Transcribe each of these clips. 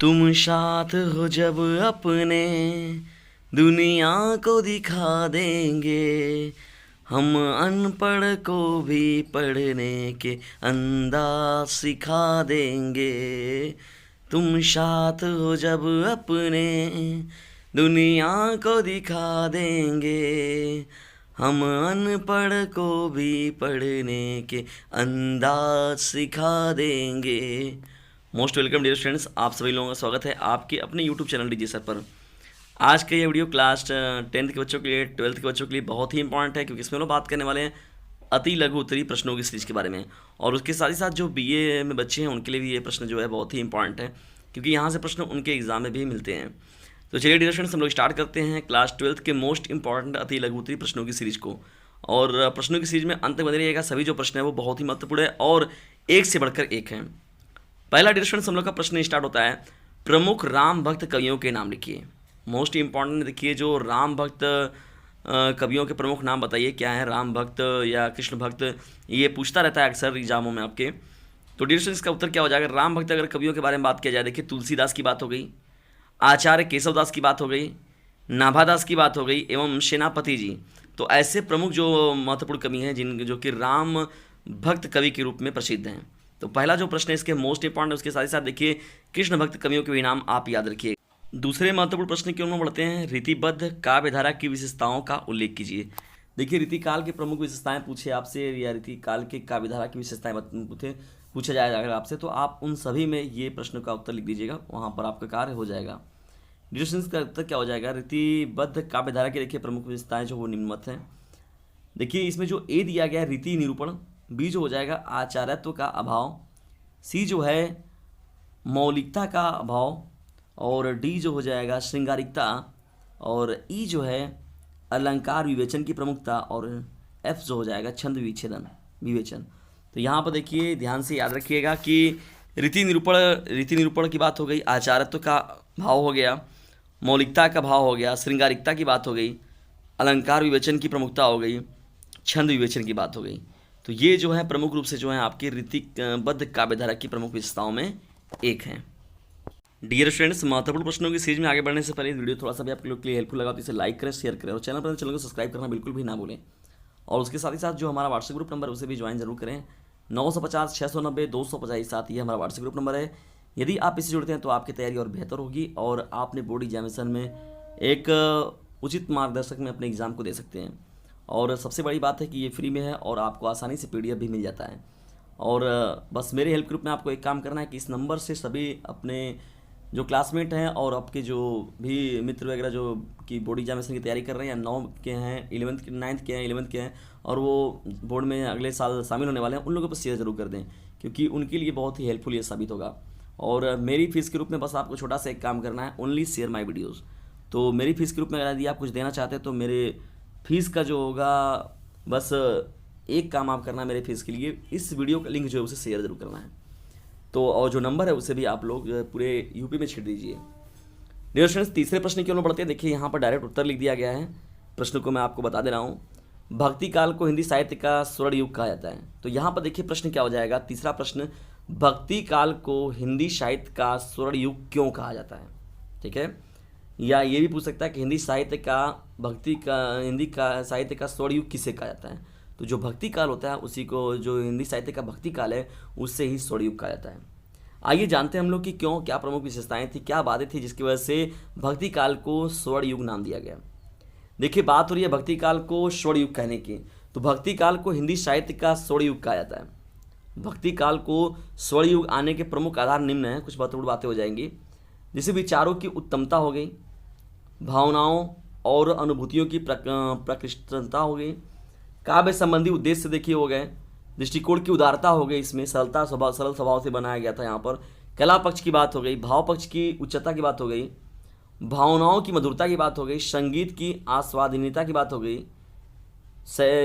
तुम साथ हो जब अपने दुनिया को दिखा देंगे, हम अनपढ़ को भी पढ़ने के अंदाज सिखा देंगे। तुम साथ हो जब अपने दुनिया को दिखा देंगे, हम अनपढ़ को भी पढ़ने के अंदाज सिखा देंगे। मोस्ट वेलकम डियर स्टूडेंट्स, आप सभी लोगों का स्वागत है आपके अपने यूट्यूब चैनल डीजे सर पर। आज का ये वीडियो क्लास 10th के बच्चों के लिए, 12th के बच्चों के लिए बहुत ही इंपॉर्टेंट है, क्योंकि इसमें लोग बात करने वाले हैं अति लघु उत्तरीय प्रश्नों की सीरीज के बारे में। और उसके साथ ही साथ जो बीए में बच्चे हैं उनके लिए भी ये प्रश्न जो है बहुत ही इंपॉर्टेंट है, क्योंकि यहाँ से प्रश्न उनके एग्जाम में भी मिलते हैं। तो चलिए डियर स्टूडेंट्स, हम लोग स्टार्ट करते हैं क्लास 12th के मोस्ट इंपॉर्टेंट अति लघु उत्तरीय प्रश्नों की सीरीज को। और प्रश्नों की सीरीज में अंत तक बने रहिएगा। सभी जो प्रश्न है वो बहुत ही महत्वपूर्ण है और एक से बढ़कर एक है। पहला डियर स्टूडेंट्स, हम लोग का प्रश्न स्टार्ट होता है, प्रमुख राम भक्त कवियों के नाम लिखिए। मोस्ट इंपॉर्टेंट देखिए, जो राम भक्त कवियों के प्रमुख नाम बताइए क्या है, राम भक्त या कृष्ण भक्त, ये पूछता रहता है अक्सर एग्जामों में आपके। तो डियर स्टूडेंट्स, इसका उत्तर क्या हो जाएगा? राम भक्त अगर कवियों के बारे में बात किया जाए, देखिए तुलसीदास की बात हो गई, आचार्य केशवदास की बात हो गई, नाभादास की बात हो गई एवं सेनापति जी। तो ऐसे प्रमुख जो महत्वपूर्ण कवि हैं जिन जो कि राम भक्त कवि के रूप में प्रसिद्ध हैं। तो पहला जो प्रश्न है इसके मोस्ट इंपॉर्टेंट है। उसके साथ ही साथ देखिए कृष्ण भक्त कवियों के भी नाम आप याद रखिए। दूसरे महत्वपूर्ण प्रश्न की ओर बढ़ते हैं, रीतिबद्ध काव्यधारा की विशेषताओं का उल्लेख कीजिए। देखिए रीतिकाल के प्रमुख विशेषताएं पूछे आपसे, या रीतिकाल के काव्यधारा की विशेषताएं पूछा जाएगा अगर आपसे, तो आप उन सभी में ये प्रश्न का उत्तर लिख दीजिएगा, वहाँ पर आपका कार्य हो जाएगा। डिस्कशन का उत्तर क्या हो जाएगा? रीतिबद्ध काव्यधारा की देखिए प्रमुख विशेषताएं जो वो निम्नवत हैं। देखिए इसमें जो ए दिया गया है रीति निरूपण, बी जो हो जाएगा आचार्यत्व का अभाव, सी जो है मौलिकता का अभाव, और डी जो हो जाएगा श्रृंगारिकता, और ई जो है अलंकार विवेचन की प्रमुखता, और एफ जो हो जाएगा छंद विवेचन। तो यहाँ पर देखिए ध्यान से याद रखिएगा कि रीति निरूपण की बात हो गई, आचार्यत्व का भाव हो गया, मौलिकता का भाव हो गया, श्रृंगारिकता की बात हो गई, अलंकार विवेचन की प्रमुखता हो गई, छंद विवेचन की बात हो गई। तो ये जो है प्रमुख रूप से जो है आपकी रीतिबद्ध काव्यधारा की प्रमुख विशेषताओं में एक है। डियर स्टूडेंट्स, महत्वपूर्ण प्रश्नों की सीरीज में आगे बढ़ने से पहले वीडियो थोड़ा सा भी आपके लोग के लिए हेल्पफुल लगा तो इसे लाइक करें, शेयर करें, और चैनल को सब्सक्राइब करना बिल्कुल भी ना भूलें। और उसके साथ ही साथ जो हमारा व्हाट्सएप ग्रुप नंबर है उसे भी ज्वाइन जरूर करें। 950 690 250 7 ये हमारा व्हाट्सएप ग्रुप नंबर है। यदि आप इससे जुड़ते हैं तो आपकी तैयारी और बेहतर होगी, और आपने बोर्ड एग्जामिनेशन में एक उचित मार्गदर्शक में अपने एग्ज़ाम को दे सकते हैं। और सबसे बड़ी बात है कि ये फ्री में है और आपको आसानी से PDF भी मिल जाता है। और बस मेरे हेल्प ग्रुप में आपको एक काम करना है कि इस नंबर से सभी अपने जो क्लासमेट हैं और आपके जो भी मित्र वगैरह जो कि बोर्ड एग्जामिनेशन की तैयारी कर रहे हैं, या 9 के हैं, 11th के, 9th के हैं, 11th के हैं, और वो बोर्ड में अगले साल शामिल होने वाले हैं, उन लोगों पर शेयर जरूर कर दें, क्योंकि उनके लिए बहुत ही हेल्पफुल ये साबित होगा। और मेरी फीस के रूप में बस आपको छोटा सा एक काम करना है, ओनली शेयर माई वीडियोज़। तो मेरी फीस के रूप में अगर यदि आप कुछ देना चाहते हैं तो मेरे फीस का जो होगा, बस एक काम आप करना है मेरे फीस के लिए, इस वीडियो का लिंक जो है उसे शेयर जरूर करना है। तो और जो नंबर है उसे भी आप लोग पूरे यूपी में छेड़ दीजिए। डियर स्टूडेंट्स, तीसरे प्रश्न की ओर बढ़ते हैं। देखिए यहाँ पर डायरेक्ट उत्तर लिख दिया गया है। प्रश्न को मैं आपको बता दे रहा हूँ, भक्ति काल को हिंदी साहित्य का स्वर्ण युग कहा जाता है। तो यहाँ पर देखिए प्रश्न क्या हो जाएगा, तीसरा प्रश्न, भक्ति काल को हिंदी साहित्य का स्वर्ण युग क्यों कहा जाता है? ठीक है, या ये भी पूछ सकता है कि हिंदी साहित्य का साहित्य का स्वर्ण युग किसे कहा जाता है? तो जो भक्ति काल होता है उसी को, जो हिंदी साहित्य का भक्ति काल है, उससे ही स्वर्ण युग कहा जाता है। आइए जानते हैं हम लोग कि क्यों, क्या प्रमुख विशेषताएं थी, क्या बातें थी जिसकी वजह से भक्ति काल को स्वर्ण युग नाम दिया गया। देखिए बात हो रही है भक्ति काल को स्वर्ण युग कहने की, तो भक्ति काल को हिंदी साहित्य का स्वर्ण युग कहा जाता है। भक्ति काल को स्वर्ण युग आने के प्रमुख आधार निम्न हैं, कुछ महत्वपूर्ण बातें हो जाएंगी, जैसे विचारों की उत्तमता हो गई, भावनाओं और अनुभूतियों की प्रकृष्टता हो गई, काव्य संबंधी उद्देश्य देखिए हो गए, दृष्टिकोण की उदारता हो गई, इसमें सरल स्वभाव से बनाया गया था। यहाँ पर कला पक्ष की बात हो गई, भाव पक्ष की उच्चता की बात हो गई, भावनाओं की मधुरता की बात हो गई, संगीत की आस्वादनीयता की बात हो गई।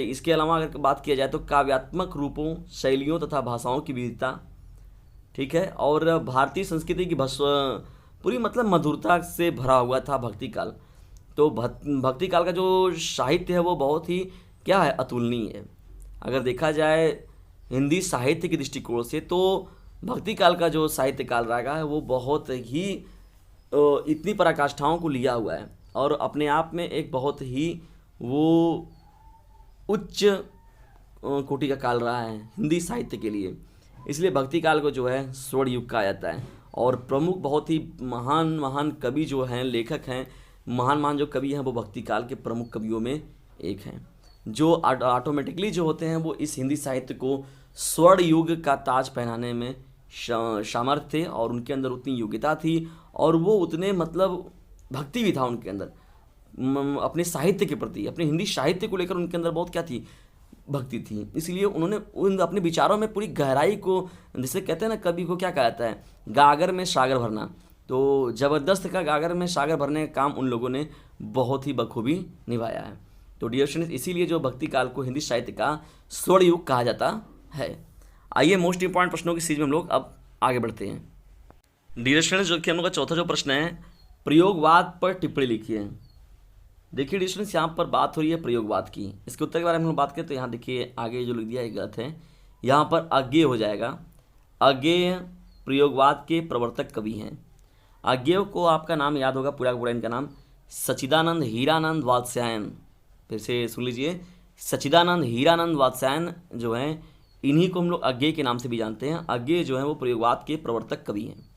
इसके अलावा अगर बात किया जाए तो काव्यात्मक रूपों, शैलियों तथा भाषाओं की विविधता, ठीक है, और भारतीय संस्कृति की पूरी मतलब मधुरता से भरा हुआ था भक्ति काल। तो भक्ति काल का जो साहित्य है वो बहुत ही क्या है, अतुलनीय है। अगर देखा जाए हिंदी साहित्य के दृष्टिकोण से तो भक्ति काल का जो साहित्य काल रहा है वो बहुत ही इतनी पराकाष्ठाओं को लिया हुआ है और अपने आप में एक बहुत ही वो उच्च कोटि का काल रहा है हिंदी साहित्य के लिए। इसलिए भक्ति काल को जो है स्वर्ण युग कहा जाता है। और प्रमुख बहुत ही महान महान कवि जो हैं, लेखक हैं, महान महान जो कवि हैं वो भक्ति काल के प्रमुख कवियों में एक हैं, जो ऑटोमेटिकली जो होते हैं वो इस हिंदी साहित्य को स्वर्ण युग का ताज पहनाने में सामर्थ थे और उनके अंदर उतनी योग्यता थी और वो उतने मतलब भक्ति भी था उनके अंदर अपने साहित्य के प्रति, अपने हिंदी साहित्य को लेकर उनके अंदर बहुत क्या थी, भक्ति थी। इसलिए उन्होंने उन अपने विचारों में पूरी गहराई को, जैसे कहते हैं ना कवि को क्या कहता है, गागर में सागर भरना, तो ज़बरदस्त का गागर में सागर भरने का काम उन लोगों ने बहुत ही बखूबी निभाया है। तो डियर स्टूडेंट्स, इसीलिए जो भक्ति काल को हिंदी साहित्य का स्वर्ण युग कहा जाता है। आइए मोस्ट इंपॉर्टेंट प्रश्नों की सीरीज में हम लोग अब आगे बढ़ते हैं। डियर स्टूडेंट्स, जो कि हम लोग का चौथा जो प्रश्न है, प्रयोगवाद पर टिप्पणी लिखिए। देखिए डियर स्टूडेंट्स, यहाँ पर बात हो रही है प्रयोगवाद की। इसके उत्तर के बारे में हम लोग बात करें तो यहाँ देखिए आगे जो लिख दिया है गलत है, यहाँ पर अज्ञेय हो जाएगा। अज्ञेय प्रयोगवाद के प्रवर्तक कवि हैं। अज्ञेय को आपका नाम याद होगा, पूरा का पूरा इनका नाम सच्चिदानंद हीरानंद वात्स्यायन। फिर से सुन लीजिए, सच्चिदानंद हीरानंद वात्स्यायन जो हैं, इन्हीं को हम लोग अज्ञेय के नाम से भी जानते हैं। अज्ञेय जो है वो प्रयोगवाद के प्रवर्तक कवि हैं।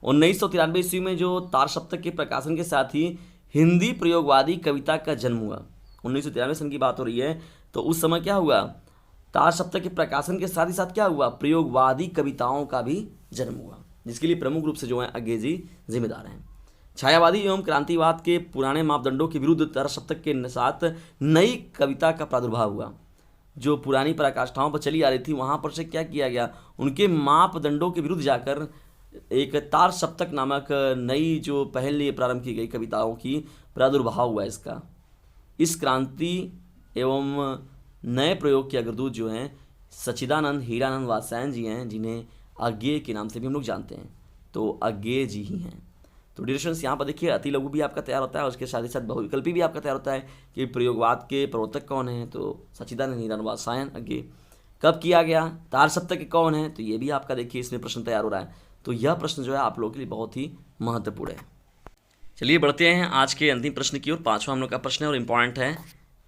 1993 ईस्वी में जो तार सप्तक के प्रकाशन के साथ ही हिंदी प्रयोगवादी कविता का जन्म हुआ। 1993 सन की बात हो रही है, तो उस समय क्या हुआ, तार सप्तक के प्रकाशन के साथ ही साथ क्या हुआ, प्रयोगवादी कविताओं का भी जन्म हुआ, जिसके लिए प्रमुख रूप से जो है अज्ञेय जी जिम्मेदार हैं। छायावादी एवं क्रांतिवाद के पुराने मापदंडों के विरुद्ध तार सप्तक के साथ नई कविता का प्रादुर्भाव हुआ। जो पुरानी पराकाष्ठाओं पर चली आ रही थी वहाँ पर से क्या किया गया, उनके मापदंडों के विरुद्ध जाकर एक तार सप्तक नामक नई जो पहले प्रारंभ की गई कविताओं की प्रादुर्भाव हुआ। इसका इस क्रांति एवं नए प्रयोग के अग्रदूत जो हैं सच्चिदानंद हीरानंद वात्स्यायन जी हैं, जिन्हें अज्ञेय के नाम से भी हम लोग जानते हैं। तो अज्ञेय जी ही हैं। तो डिरेक्शंस यहाँ पर देखिए, अति लघु भी आपका तैयार होता है, उसके साथ ही साथ बहुविकल्पी भी आपका तैयार होता है कि प्रयोगवाद के प्रवर्तक कौन हैं, तो सच्चिदानंद हीरानंद वात्स्यायन अज्ञेय। कब किया गया, तार सप्तक के कौन है, तो ये भी आपका देखिए इसमें प्रश्न तैयार हो रहा है। तो यह प्रश्न जो है आप लोगों के लिए बहुत ही महत्वपूर्ण है। चलिए बढ़ते हैं आज के अंतिम प्रश्न की ओर। पांचवा हम लोग का प्रश्न है और इम्पॉर्टेंट है,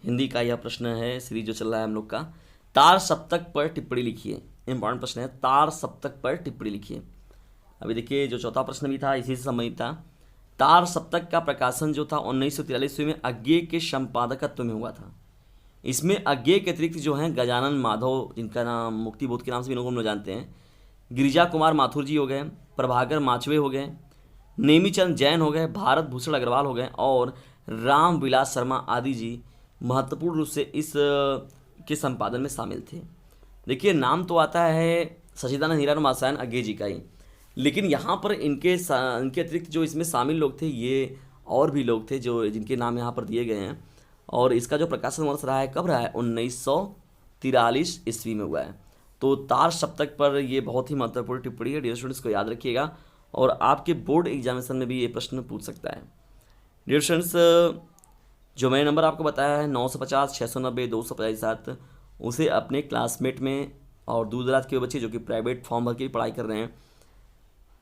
हिंदी का यह प्रश्न है, सीरीज जो चल रहा है हम लोग का। तार सप्तक पर टिप्पणी लिखिए। इंपॉर्टेंट प्रश्न है, तार सप्तक पर टिप्पणी लिखिए। अभी देखिए जो चौथा प्रश्न भी था इसी से संबंधित था। तार सप्तक का प्रकाशन जो था 1943 में अज्ञेय के संपादकत्व में हुआ था। इसमें अज्ञेय के अतिरिक्त जो हैं गजानन माधव, जिनका नाम मुक्तिबोध के नाम से भी हम लोग जानते हैं, गिरिजा कुमार माथुर जी हो गए, प्रभाकर माचवे हो गए, नेमीचंद जैन हो गए, भारत भूषण अग्रवाल हो गए और राम विलास शर्मा आदि जी महत्वपूर्ण रूप से इस के संपादन में शामिल थे। देखिए नाम तो आता है सच्चिदानंद हीरानंद वात्स्यायन अज्ञेय जी का ही, लेकिन यहाँ पर इनके अतिरिक्त जो इसमें शामिल लोग थे ये और भी लोग थे जो जिनके नाम यहाँ पर दिए गए हैं। और इसका जो प्रकाशन वर्ष रहा है कब रहा है, 1943 ईस्वी में हुआ है। तो तार सप्तक पर ये बहुत ही महत्वपूर्ण टिप्पणी है। डियर स्टूडेंट्स को याद रखिएगा और आपके बोर्ड एग्जामिनेशन में भी ये प्रश्न पूछ सकता है। डियर स्टूडेंट्स, जो मैंने नंबर आपको बताया है 950, 690, 257, उसे अपने क्लासमेट में और दूर दराज के बच्चे जो कि प्राइवेट फॉर्म भर के पढ़ाई कर रहे हैं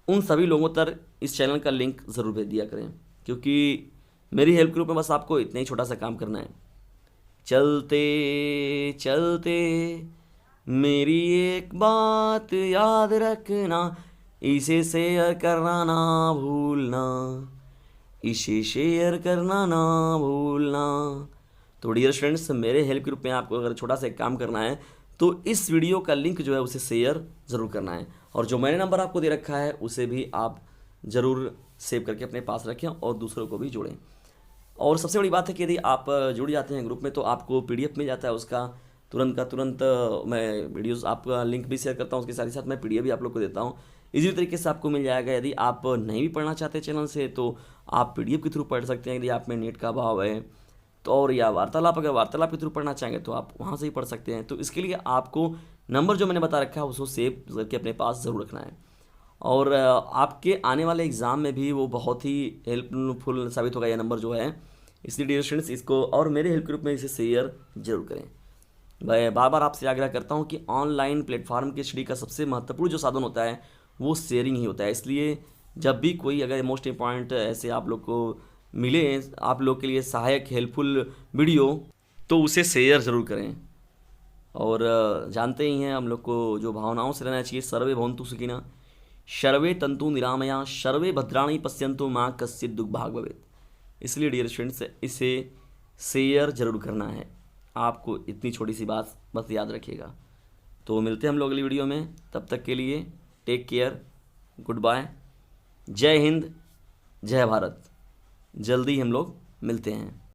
उन सभी लोगों तक इस चैनल का लिंक ज़रूर भेज दिया करें, क्योंकि मेरी हेल्प ग्रुप में बस आपको इतना ही छोटा सा काम करना है। चलते चलते मेरी एक बात याद रखना, इसे शेयर करना ना भूलना, इसे शेयर करना ना भूलना। तो डियर स्टूडेंट्स, मेरे हेल्प ग्रुप में आपको अगर छोटा सा एक काम करना है तो इस वीडियो का लिंक जो है उसे शेयर ज़रूर करना है, और जो मैंने नंबर आपको दे रखा है उसे भी आप ज़रूर सेव करके अपने पास रखें और दूसरों को भी जोड़ें। और सबसे बड़ी बात है कि यदि आप जुड़ जाते हैं ग्रुप में तो आपको PDF मिल जाता है उसका तुरंत का तुरंत। मैं वीडियोस आपका लिंक भी शेयर करता हूँ, उसके साथ ही साथ मैं PDF भी आप लोग को देता हूँ, इसी तरीके से आपको मिल जाएगा। यदि आप नहीं भी पढ़ना चाहते चैनल से तो आप PDF के थ्रू पढ़ सकते हैं, यदि आप में नेट का अभाव है तो, और या वार्तालाप, अगर वार्तालाप के थ्रू पढ़ना चाहेंगे तो आप वहाँ से ही पढ़ सकते हैं। तो इसके लिए आपको नंबर जो मैंने बता रखा है उसको सेव करके अपने पास ज़रूर रखना है, और आपके आने वाले एग्ज़ाम में भी वो बहुत ही हेल्पफुल साबित होगा यह नंबर जो है। इसलिए डियर स्टूडेंट्स इसको और मेरे हेल्प ग्रुप में इसे शेयर जरूर करें। मैं बार बार आपसे आग्रह करता हूं कि ऑनलाइन प्लेटफॉर्म की स्टडी का सबसे महत्वपूर्ण जो साधन होता है वो शेयरिंग ही होता है। इसलिए जब भी कोई अगर मोस्ट इम्पॉर्टेंट ऐसे आप लोग को मिले, आप लोग के लिए सहायक हेल्पफुल वीडियो, तो उसे शेयर ज़रूर करें। और जानते ही हैं हम लोग को जो भावनाओं से रहना चाहिए। सर्वे भवन्तु सुखिनः, सर्वे तंतु निरामया, सर्वे भद्राणि पश्यन्तु, माँ कश्चित् दुख भाग भवेत्। इसलिए डियर स्टूडेंट्स, इसे शेयर जरूर करना है। आपको इतनी छोटी सी बात बस याद रखिएगा। तो मिलते हैं हम लोग अगली वीडियो में, तब तक के लिए टेक केयर, गुड बाय, जय हिंद, जय भारत। जल्दी हम लोग मिलते हैं।